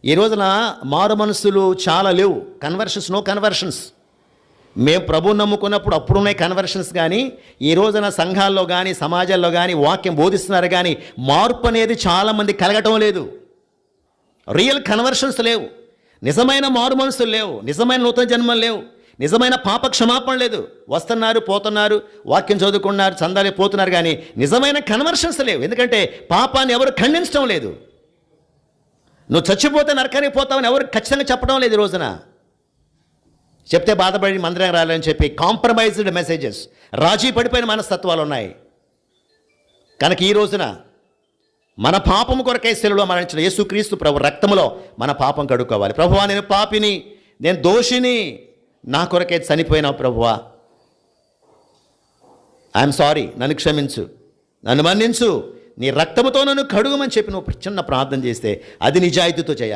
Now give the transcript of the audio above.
ఈ రోజున మారు మనసులు చాలా లేవు. No conversions. మేము ప్రభువు నమ్ముకున్నప్పుడు అప్పుడున్నాయి కన్వర్షన్స్, కానీ ఈ రోజున సంఘాల్లో కానీ సమాజాల్లో కానీ వాక్యం బోధిస్తున్నారు, కానీ మార్పు అనేది చాలామంది కలగటం లేదు. రియల్ కన్వర్షన్స్ లేవు, నిజమైన మారు మనసులు లేవు, నిజమైన నూతన జన్మలు లేవు, నిజమైన పాప క్షమాపణ లేదు. వస్తున్నారు, పోతున్నారు, వాక్యం చదువుకున్నారు, చందాలే పోతున్నారు, కానీ నిజమైన కన్వర్షన్స్ లేవు. ఎందుకంటే పాపాన్ని ఎవరు ఖండించడం లేదు. నువ్వు చచ్చిపోతే నరకానికి పోతావని ఎవరు ఖచ్చితంగా చెప్పడం లేదు. ఈ రోజున చెప్తే బాధపడి మందిరం రాలని చెప్పి కాంప్రమైజ్డ్ మెసేజెస్, రాజీ పడిపోయిన మనస్తత్వాలు ఉన్నాయి. కనుక ఈ రోజున మన పాపం కొరకై శిలువలో మరణించిన యేసుక్రీస్తు ప్రభు రక్తములో మన పాపం కడుక్కోవాలి. ప్రభువా, నేను పాపిని, నేను దోషిని, నా కొరకై చనిపోయినావు ప్రభువా, ఐఎమ్ సారీ, నన్ను క్షమించు, నన్ను మన్నించు, నీ రక్తముతో నన్ను కడుగమని చెప్పి నువ్వు చిన్న ప్రార్థన చేస్తే అది నిజాయితీతో చేయాలి.